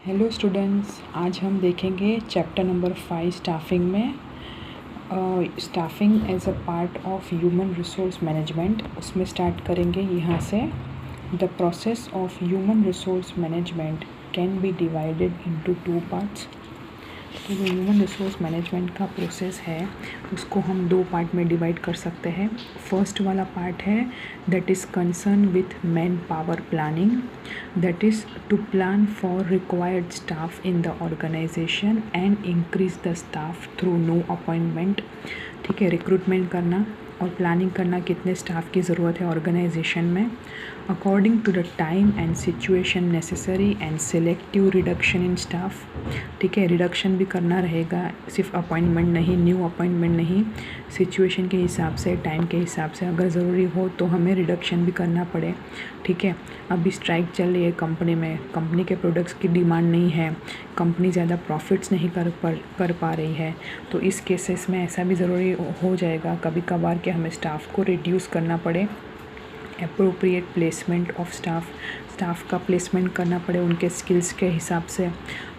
Hello students, आज हम देखेंगे चैप्टर नंबर 5 स्टाफिंग में staffing as a part of human resource management. उसमें स्टार्ट करेंगे यहाँ से। The process of human resource management can be divided into 2 parts. तो जो ह्यूमन रिसोर्स मैनेजमेंट का प्रोसेस है उसको हम 2 पार्ट में डिवाइड कर सकते हैं। फर्स्ट वाला पार्ट है that is concern with manpower planning, that is to plan for required staff in the organisation and increase the staff through no appointment. ठीक है, रिक्रूटमेंट करना और प्लानिंग करना कितने स्टाफ की ज़रूरत है ऑर्गेनाइजेशन में, according to the time and situation necessary and selective reduction in staff. ठीक है, रिडक्शन भी करना रहेगा, सिर्फ अपॉइंटमेंट नहीं, न्यू अपॉइंटमेंट नहीं, सिचुएशन के हिसाब से, टाइम के हिसाब से अगर ज़रूरी हो तो हमें रिडक्शन भी करना पड़े। ठीक है, अभी स्ट्राइक चल रही है कंपनी में, कंपनी के प्रोडक्ट्स की डिमांड नहीं है, कंपनी ज़्यादा प्रॉफिट्स नहीं कर पा रही है, तो इस केसेस में ऐसा भी ज़रूरी हो जाएगा कभी कभार कि हमें स्टाफ को रिड्यूस करना पड़े। अप्रोप्रिएट प्लेसमेंट ऑफ स्टाफ का प्लेसमेंट करना पड़े उनके स्किल्स के हिसाब से।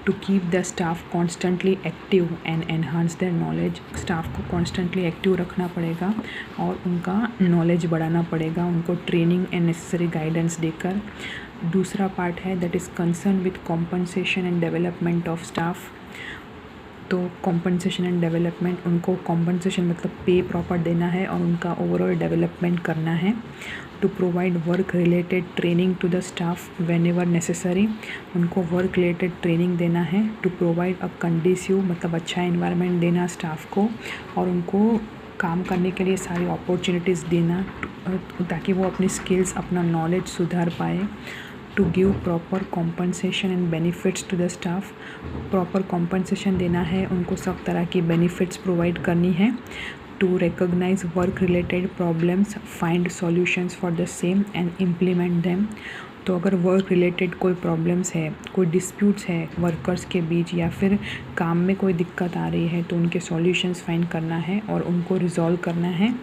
To keep the staff constantly active and enhance their knowledge, staff को कॉन्स्टेंटली एक्टिव रखना पड़ेगा और उनका नॉलेज बढ़ाना पड़ेगा, उनको ट्रेनिंग एंड नेसेसरी गाइडेंस देकर। दूसरा पार्ट है that is concern with compensation and development of staff. तो कॉम्पनसेशन एंड डेवलपमेंट, उनको कॉम्पनसेशन मतलब पे प्रॉपर देना है और उनका ओवरऑल डेवलपमेंट करना है। To provide work related training to the staff whenever necessary, उनको वर्क रिलेटेड ट्रेनिंग देना है। टू प्रोवाइड अ कंडीसिव मतलब अच्छा इन्वायरमेंट देना स्टाफ को और उनको काम करने के लिए सारी अपॉर्चुनिटीज़ देना ताकि वो अपनी स्किल्स, अपना नॉलेज सुधार पाए। To give proper compensation and benefits to the staff, proper compensation देना है, उनको सब तरह की बेनिफिट्स प्रोवाइड करनी है। To recognise work related problems, find solutions for the same and implement them. तो अगर वर्क रिलेटेड कोई प्रॉब्लम्स है, कोई डिस्प्यूट्स है वर्कर्स के बीच या फिर काम में कोई दिक्कत आ रही है तो उनके सॉल्यूशंस फाइंड करना है और उनको रिजॉल्व करना है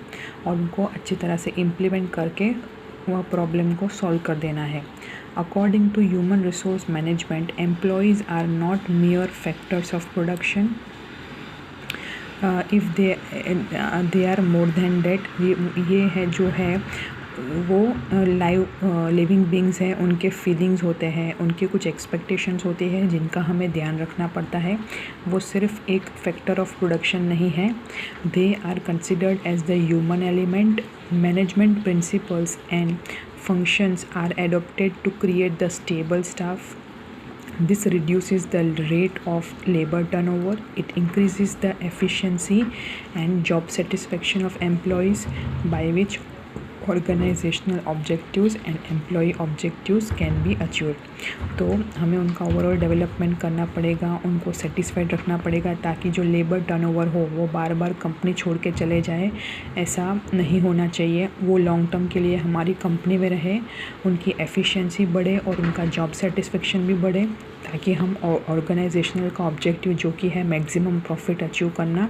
और उनको अच्छी तरह से इम्प्लीमेंट करके वह प्रॉब्लम को सॉल्व कर देना है। According to human resource management, employees are not mere factors of production, if they are more than that. ये है जो है वो लिविंग बींग्स हैं, उनके फीलिंग्स होते हैं, उनके कुछ एक्सपेक्टेशंस होते हैं जिनका हमें ध्यान रखना पड़ता है, वो सिर्फ एक फैक्टर ऑफ प्रोडक्शन नहीं है। They are considered as the human element. Management principles and functions are adopted to create the stable staff. This reduces the rate of labor turnover. It increases the efficiency and job satisfaction of employees, by which organizational objectives and employee objectives can be achieved. तो हमें उनका overall development करना पड़ेगा, उनको satisfied रखना पड़ेगा ताकि जो लेबर टर्नओवर हो वो बार बार कंपनी छोड़ के चले जाए, ऐसा नहीं होना चाहिए। वो लॉन्ग टर्म के लिए हमारी कंपनी में रहे, उनकी एफिशिएंसी बढ़े और उनका जॉब सेटिस्फेक्शन भी बढ़े ताकि हम ऑर्गेनाइजेशनल का ऑब्जेक्टिव जो कि है मैक्सिमम प्रॉफिट अचीव करना,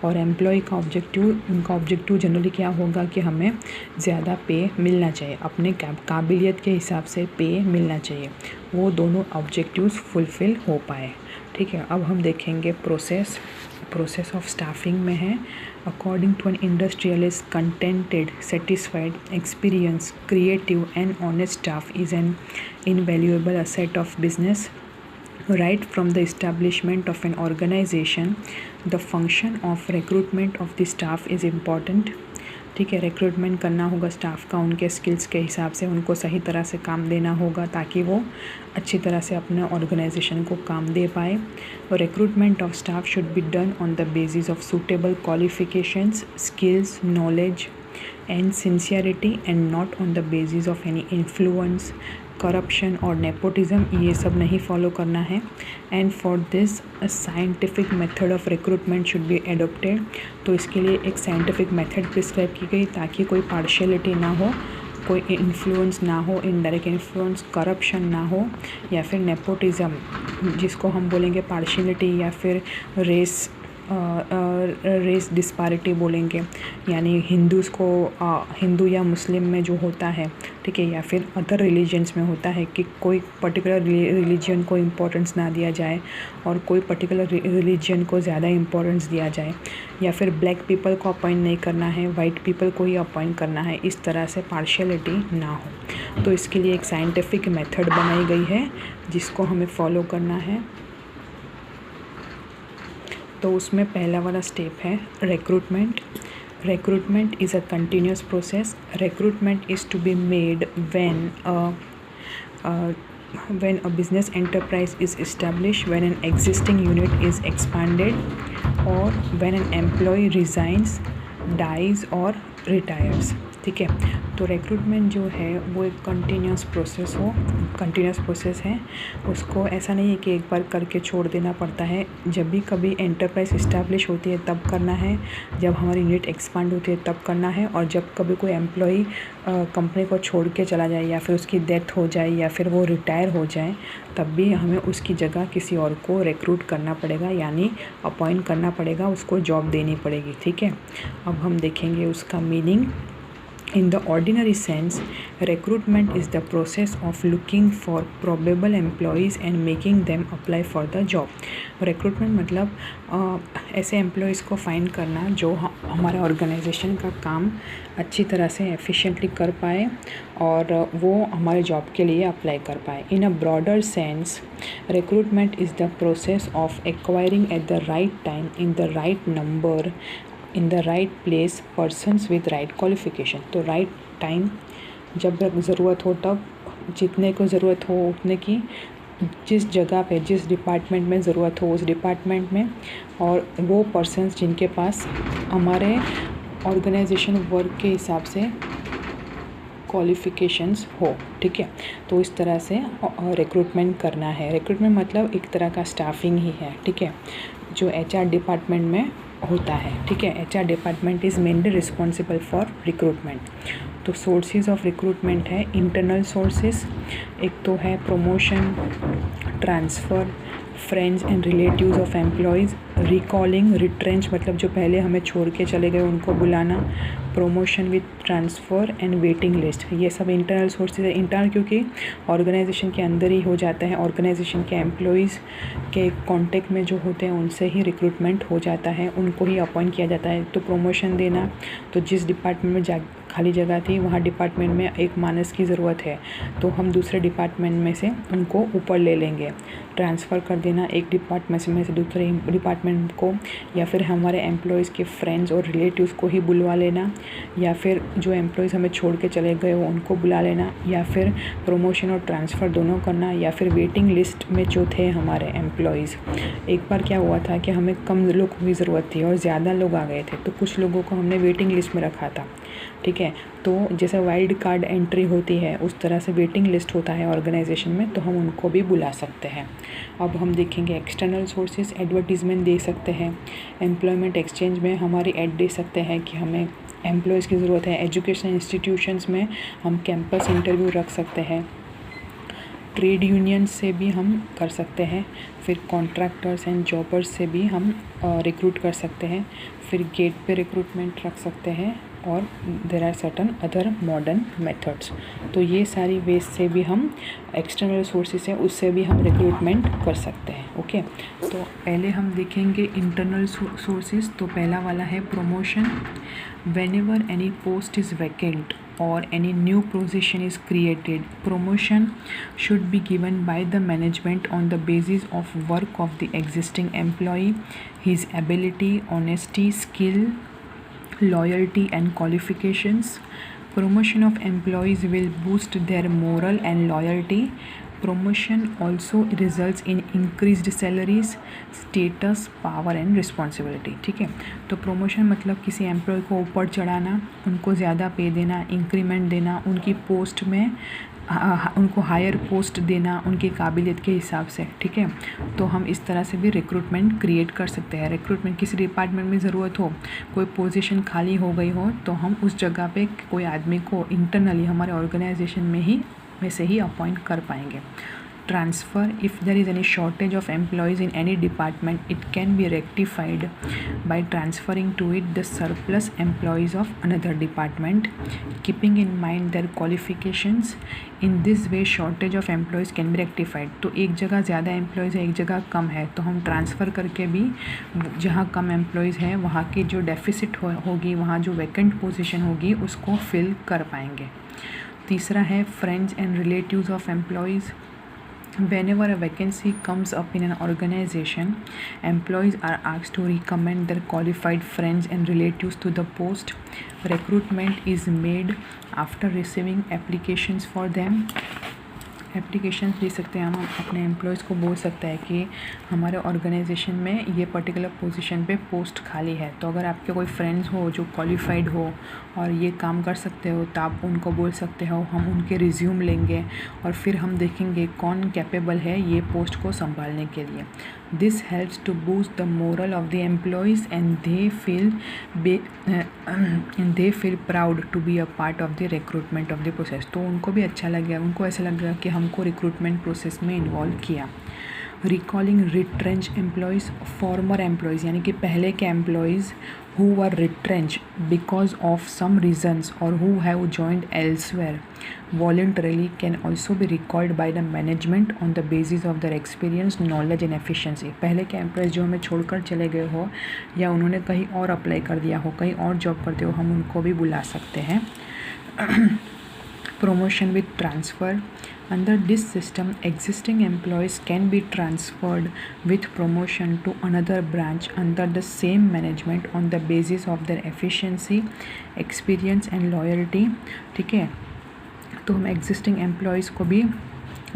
और एम्प्लॉय का ऑब्जेक्टिव, उनका ऑब्जेक्टिव जनरली क्या होगा कि हमें ज़्यादा पे मिलना चाहिए, अपने काबिलियत के हिसाब से पे मिलना चाहिए, वो दोनों ऑब्जेक्टिव्स फुलफ़िल हो पाए। ठीक है, अब हम देखेंगे प्रोसेस ऑफ स्टाफिंग में है। According to an industrialist, contented, satisfied, experience, creative and honest staff is an invaluable asset of business. Right from the establishment of an organization, the function of recruitment of the staff is important. ठीक है, recruitment करना होगा staff का, उनके skills के हिसाब से उनको सही तरह से काम देना होगा ताकि वो अच्छी तरह से अपने ऑर्गेनाइजेशन को काम दे पाए। और recruitment of staff should be done on the basis of suitable qualifications, skills, knowledge and sincerity and not on the basis of any influence, corruption और नेपोटिज्म, ये सब नहीं फॉलो करना है। And for this a scientific method of recruitment should be adopted. तो इसके लिए एक साइंटिफिक मेथड प्रिस्क्राइब की गई ताकि कोई पार्शियलिटी ना हो, कोई इन्फ्लुएंस ना हो, इनडायरेक्ट इन्फ्लुएंस, करप्शन ना हो या फिर नेपोटिज्म जिसको हम बोलेंगे पार्शियलिटी या फिर रेस रेस डिस्पैरिटी बोलेंगे, यानी हिंदू या मुस्लिम में जो होता है, ठीक है, या फिर अदर रिलीजन्स में होता है कि कोई पर्टिकुलर रिलीजन को इम्पोर्टेंस ना दिया जाए और कोई पर्टिकुलर रिलीजन को ज़्यादा इम्पोर्टेंस दिया जाए, या फिर ब्लैक पीपल को अपॉइंट नहीं करना है, वाइट पीपल को ही अपॉइंट करना है, इस तरह से पार्शियलिटी ना हो। तो इसके लिए एक साइंटिफिक मेथड बनाई गई है जिसको हमें फॉलो करना है। तो उसमें पहला वाला स्टेप है recruitment. Recruitment is a continuous process. Recruitment is to be made when a business enterprise is established, when an existing unit is expanded, or when an employee resigns, dies or retires। ठीक है, तो recruitment जो है वो एक continuous process है। उसको ऐसा नहीं है कि एक बार करके छोड़ देना पड़ता है। जब भी कभी एंटरप्राइज इस्टेब्लिश होती है तब करना है, जब हमारी यूनिट एक्सपांड होती है तब करना है, और जब कभी कोई एम्प्लॉई कंपनी को छोड़ के चला जाए या फिर उसकी डेथ हो जाए या फिर वो रिटायर हो जाए, तब भी हमें उसकी जगह किसी और को रिक्रूट करना पड़ेगा, यानी अपॉइंट करना पड़ेगा, उसको जॉब देनी पड़ेगी। ठीक है, अब हम देखेंगे उसका meaning. In the ordinary sense, recruitment is the process of looking for probable employees and making them apply for the job। Recruitment मतलब ऐसे एम्प्लॉयज़ को फाइंड करना जो हमारे ऑर्गेनाइजेशन का काम अच्छी तरह से एफिशिएंटली कर पाए और वो हमारे जॉब के लिए अप्लाई कर पाए। In a broader sense, recruitment is the process of acquiring at the right time, in the right number, in the right place, persons with right qualification. तो राइट टाइम, जब ज़रूरत हो तब, जितने को ज़रूरत हो उतने की, जिस जगह पे जिस डिपार्टमेंट में ज़रूरत हो उस डिपार्टमेंट में, और वो पर्सनस जिनके पास हमारे ऑर्गेनाइजेशन वर्क के हिसाब से क्वालिफ़िकेशंस हो। ठीक है, तो इस तरह से रिक्रूटमेंट करना है। रिक्रूटमेंट मतलब एक तरह का स्टाफिंग ही है। ठीक है, जो HR डिपार्टमेंट में होता है। ठीक है, HR department is mainly responsible for recruitment. तो सोर्सेज ऑफ रिक्रूटमेंट है इंटरनल सोर्सेज, एक तो है promotion, transfer, friends and relatives of employees, recalling, retrench मतलब जो पहले हमें छोड़ के चले गए उनको बुलाना, promotion with transfer and waiting list, ये सब इंटरनल सोर्सेज है। इंटरनल क्योंकि ऑर्गेनाइजेशन के अंदर ही हो जाता है, ऑर्गेनाइजेशन के एम्प्लॉयज़ के कांटेक्ट में जो होते हैं उनसे ही रिक्रूटमेंट हो जाता है, उनको ही अपॉइंट किया जाता है। तो प्रमोशन देना, तो जिस डिपार्टमेंट में खाली जगह थी वहाँ डिपार्टमेंट में एक मानस की ज़रूरत है तो हम दूसरे डिपार्टमेंट में से उनको ऊपर ले लेंगे। ट्रांसफ़र कर देना एक डिपार्टमेंट में से दूसरे डिपार्टमेंट को, या फिर हमारे एम्प्लॉयज़ के फ्रेंड्स और रिलेटिव्स को ही बुलवा लेना, या फिर जो एम्प्लॉयज़ हमें छोड़ के चले गए हो उनको बुला लेना, या फिर प्रमोशन और ट्रांसफ़र दोनों करना, या फिर वेटिंग लिस्ट में जो थे हमारे एम्प्लॉयज़। एक बार क्या हुआ था कि हमें कम लोगों की ज़रूरत थी और ज़्यादा लोग आ गए थे, तो कुछ लोगों को हमने वेटिंग लिस्ट में रखा था। ठीक है, तो जैसे वाइल्ड कार्ड एंट्री होती है उस तरह से वेटिंग लिस्ट होता है ऑर्गेनाइजेशन में, तो हम उनको भी बुला सकते हैं। अब हम देखेंगे एक्सटर्नल सोर्सेज, एडवर्टीज़मेंट दे सकते हैं, एम्प्लॉयमेंट एक्सचेंज में हमारी ऐड दे सकते हैं कि हमें एम्प्लॉयज़ की ज़रूरत है, एजुकेशन इंस्टीट्यूशंस में हम कैंपस इंटरव्यू रख सकते हैं, ट्रेड यूनियन से भी हम कर सकते हैं, फिर कॉन्ट्रैक्टर्स एंड जॉबर्स से भी हम रिक्रूट कर सकते हैं, फिर गेट पे रिक्रूटमेंट रख सकते हैं, और there are certain other modern methods. तो ये सारी वेज से भी हम एक्सटर्नल सोर्सेस हैं उससे भी हम रिक्रूटमेंट कर सकते हैं। ओके, तो पहले हम देखेंगे इंटरनल सोर्सेज। तो पहला वाला है promotion. Whenever any post is vacant or any new position is created, promotion should be given by the management on the basis of work of the existing employee, his ability, honesty, skill, loyalty and qualifications. Promotion of employees will boost their morale and loyalty. Promotion also results in increased salaries, status, power and responsibility। ठीक है, तो promotion मतलब किसी employ को ऊपर चढ़ाना, उनको ज़्यादा पे देना, इंक्रीमेंट देना, उनकी पोस्ट में उनको हायर पोस्ट देना उनकी काबिलियत के हिसाब से। ठीक है, तो हम इस तरह से भी रिक्रूटमेंट क्रिएट कर सकते हैं। रिक्रूटमेंट किसी डिपार्टमेंट में ज़रूरत हो, कोई पोजीशन खाली हो गई हो, तो हम उस जगह पे कोई आदमी को इंटरनली हमारे ऑर्गेनाइजेशन में से ही अपॉइंट कर पाएंगे। transfer. If there is any shortage of employees in any department, it can be rectified by transferring to it the surplus employees of another department, keeping in mind their qualifications. In this way shortage of employees can be rectified. तो एक जगह ज़्यादा employees है, एक जगह कम है, तो हम ट्रांसफ़र करके भी जहाँ कम एम्प्लॉयज़ है वहाँ की जो डेफिसिट होगी, वहाँ जो वैकेंट पोजीशन होगी उसको फिल कर पाएंगे. तीसरा है friends and relatives of employees. Whenever a vacancy comes up in an organization, employees are asked to recommend their qualified friends and relatives to the post. Recruitment is made after receiving applications for them. Application दे सकते हैं हम अपने employees को बोल सकते हैं कि हमारे ऑर्गेनाइजेशन में ये पर्टिकुलर पोजीशन पे पोस्ट खाली है, तो अगर आपके कोई फ्रेंड्स हो जो क्वालिफाइड हो और ये काम कर सकते हो तो आप उनको बोल सकते हो. हम उनके रिज्यूम लेंगे और फिर हम देखेंगे कौन कैपेबल है ये पोस्ट को संभालने के लिए. This helps to boost the morale of the employees and they feel proud to be a part of the recruitment of the process. तो उनको भी अच्छा लगेगा, उनको ऐसा लगेगा कि हमको रिक्रूटमेंट प्रोसेस में इन्वॉल्व किया. Recalling retrench employees, farmer employees यानी कि पहले के employees who were retrenched because of some reasons or who have joined elsewhere voluntarily can also be recalled by the management on the basis of their experience, knowledge and efficiency. पहले के employees जो हमें छोड़कर चले गए हो या उन्होंने कहीं और अप्लाई कर दिया हो, कहीं और जॉब करते हो, हम उनको भी बुला सकते हैं. Promotion with transfer. Under this system, existing employees can be transferred with promotion to another branch under the same management on the basis of their efficiency, experience and loyalty. ठीक है, तो हम existing employees को भी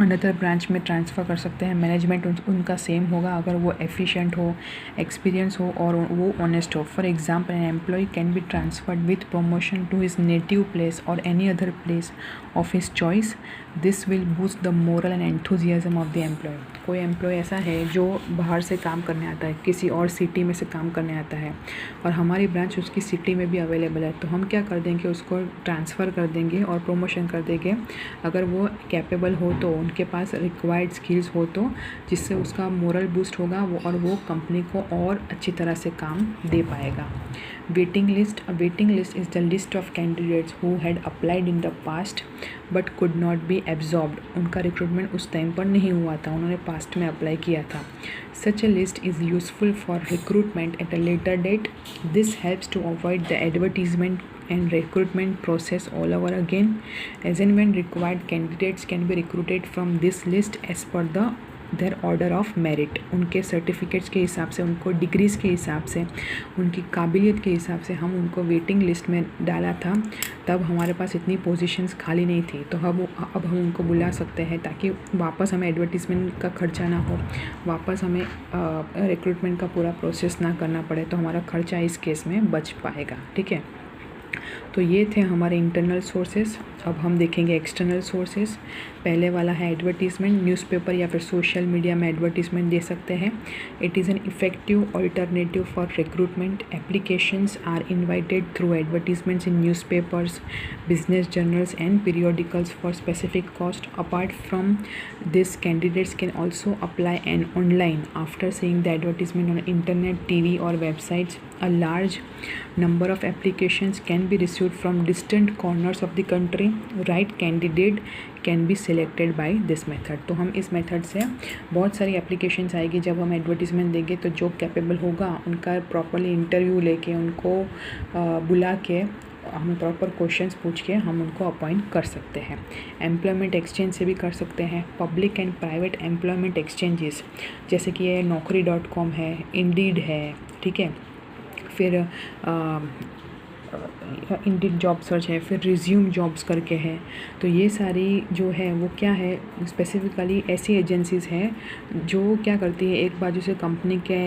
another branch में transfer कर सकते हैं. मैनेजमेंट उनका सेम होगा अगर वो एफिशिएंट हो, एक्सपीरियंस हो और वो ऑनेस्ट हो. For example an employ can be transferred with promotion to his native place और any other place of his choice. This will boost the morale and enthusiasm of the employ. कोई employ ऐसा है जो बाहर से काम करने आता है, किसी और सिटी में से काम करने आता है और हमारी ब्रांच उसकी सिटी में भी अवेलेबल है, तो हम क्या कर देंगे, उसको ट्रांसफ़र कर देंगे और प्रमोशन कर देंगे अगर वो कैपेबल हो, तो उनके पास रिक्वायर्ड स्किल्स हो, तो जिससे उसका मोरल बूस्ट होगा और वो कंपनी को और अच्छी तरह से काम दे पाएगा. Waiting list. A waiting list is the list of candidates who had applied in the past but could not be absorbed. उनका रिक्रूटमेंट उस टाइम पर नहीं हुआ था, उन्होंने पास्ट में अप्लाई किया था. Such a list is useful for recruitment at a later date. This helps to avoid the advertisement and recruitment process all over again. As and when required, candidates can be recruited from this list as per their order of merit. उनके certificates के हिसाब से, उनको degrees के हिसाब से, उनकी काबिलियत के हिसाब से हम उनको वेटिंग लिस्ट में डाला था. तब हमारे पास इतनी पोजीशंस खाली नहीं थी, तो अब हम उनको बुला सकते हैं ताकि वापस हमें एडवर्टीज़मेंट का खर्चा ना हो, वापस हमें रिक्रूटमेंट का पूरा प्रोसेस ना करना पड़े, तो हमारा खर्चा इस केस में बच पाएगा. ठीक है, तो ये थे हमारे इंटरनल सोर्सेज. अब हम देखेंगे एक्सटर्नल सोर्सेज. पहले वाला है एडवर्टीज़मेंट. न्यूज़पेपर या फिर सोशल मीडिया में एडवर्टीज़मेंट दे सकते हैं. It is an effective alternative for recruitment. Applications are invited through advertisements in newspapers, business journals and periodicals for specific cost. Apart from this, candidates can also apply and online after seeing the advertisement on internet, TV और websites. A large number of applications can be received from distant corners of the country. Right candidate can be selected by this method. तो हम इस method से बहुत सारी applications आएगी. जब हम एडवर्टीज़मेंट देंगे तो जो कैपेबल होगा उनका प्रॉपरली इंटरव्यू लेके, उनको बुला के, हम प्रॉपर क्वेश्चंस पूछ के हम उनको अपॉइंट कर सकते हैं. एम्प्लॉयमेंट एक्सचेंज से भी कर सकते हैं. Public and private employment exchanges जैसे कि ये naukri.com है, इंडीड है. ठीक है, फिर इंडीड जॉब सर्च है, फिर रिज्यूम जॉब्स करके है. तो ये सारी जो है वो क्या है, स्पेसिफिकली ऐसी एजेंसीज़ हैं जो क्या करती है, एक बाजू से कंपनी के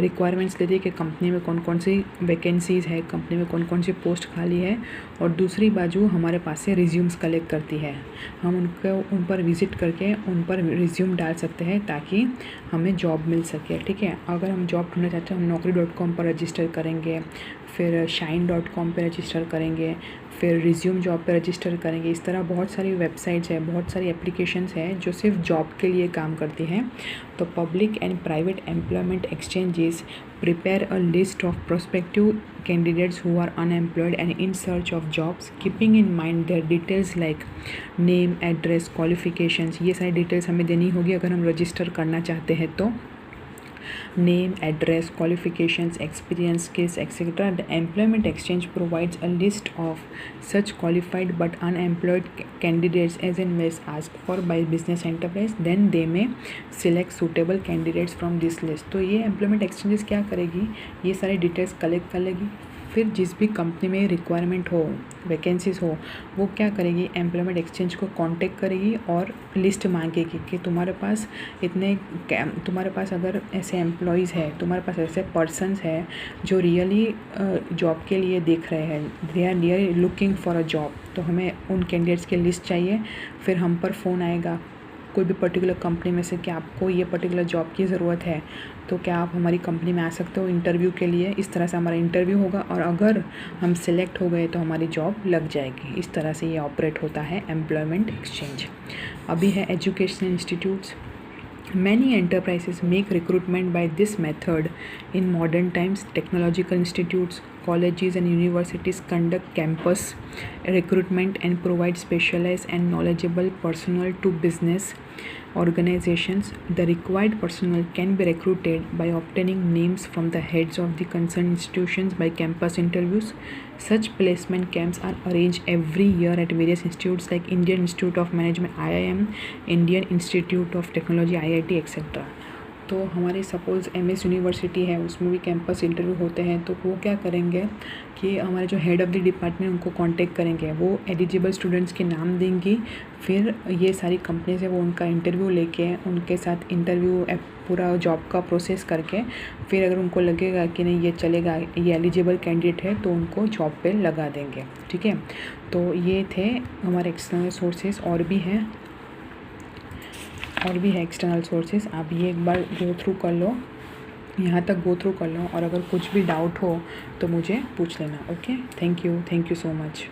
रिक्वायरमेंट्स लेती है कि कंपनी में कौन कौन सी वैकेंसीज़ है, कंपनी में कौन कौन सी पोस्ट खाली है, और दूसरी बाजू हमारे पास से रिज्यूम्स कलेक्ट करती है. हम उन पर विज़िट करके उन पर रिज्यूम डाल सकते हैं ताकि हमें जॉब मिल सके. ठीक है, अगर हम जॉब ढूंढना चाहते हैं, हम naukri.com पर रजिस्टर करेंगे, फिर shine.com पर रजिस्टर करेंगे, फिर रिज्यूम जॉब पे रजिस्टर करेंगे। इस तरह बहुत सारी वेबसाइट्स है, बहुत सारी एप्लीकेशंस हैं जो सिर्फ जॉब के लिए काम करती हैं। तो public and private employment exchanges prepare a list of prospective candidates who are unemployed and in search of jobs, keeping in mind their details like name, address, qualifications। ये सारी डिटेल्स हमें देनी होगी अगर हम रजिस्टर करना चाहते हैं तो। name, address, qualifications, experience, skills, etc. The employment exchange provides a list of such qualified but unemployed candidates as and when asked for by business enterprise. Then they may select suitable candidates from this list। तो ये employment exchanges क्या करेगी, ये सारी details collect कर लेगी, फिर जिस भी कंपनी में रिक्वायरमेंट हो, वैकेंसीज हो, वो क्या करेगी, एम्प्लॉयमेंट एक्सचेंज को कांटेक्ट करेगी और लिस्ट मांगेगी कि तुम्हारे पास अगर ऐसे एम्प्लॉयज़ है, तुम्हारे पास ऐसे पर्सनस है जो रियली जॉब के लिए देख रहे हैं, they are really looking for a job, तो हमें उन कैंडिडेट्स की लिस्ट चाहिए। फिर हम पर फ़ोन आएगा कोई भी पर्टिकुलर कंपनी में से कि आपको ये पर्टिकुलर जॉब की ज़रूरत है, तो क्या आप हमारी कंपनी में आ सकते हो इंटरव्यू के लिए। इस तरह से हमारा इंटरव्यू होगा और अगर हम सिलेक्ट हो गए तो हमारी जॉब लग जाएगी। इस तरह से ये ऑपरेट होता है एम्प्लॉयमेंट एक्सचेंज। अभी है educational institutes. Many enterprises make recruitment by this method in modern times. Technological institutes, colleges and universities conduct campus recruitment and provide specialized and knowledgeable personnel to business organizations. The required personnel can be recruited by obtaining names from the heads of the concerned institutions by campus interviews. Such placement camps are arranged every year at various institutes like Indian Institute of Management IIM, Indian Institute of Technology IIT etc. तो हमारी suppose MS university है, उसमें भी campus interview होते हैं, तो वो क्या करेंगे कि हमारे जो हेड ऑफ़ द डिपार्टमेंट उनको कांटेक्ट करेंगे, वो एलिजिबल स्टूडेंट्स के नाम देंगी, फिर ये सारी कंपनी से वो उनका इंटरव्यू लेके उनके साथ इंटरव्यू पूरा जॉब का प्रोसेस करके फिर अगर उनको लगेगा कि नहीं ये चलेगा, ये एलिजिबल कैंडिडेट है, तो उनको जॉब पे लगा देंगे। ठीक है, तो ये थे हमारे एक्सटर्नल सोर्सेज। और भी है एक्सटर्नल सोर्सेज। आप ये एक बार गो थ्रू कर लो, यहाँ तक गो थ्रू कर लो, और अगर कुछ भी डाउट हो तो मुझे पूछ लेना। Okay, thank you so much.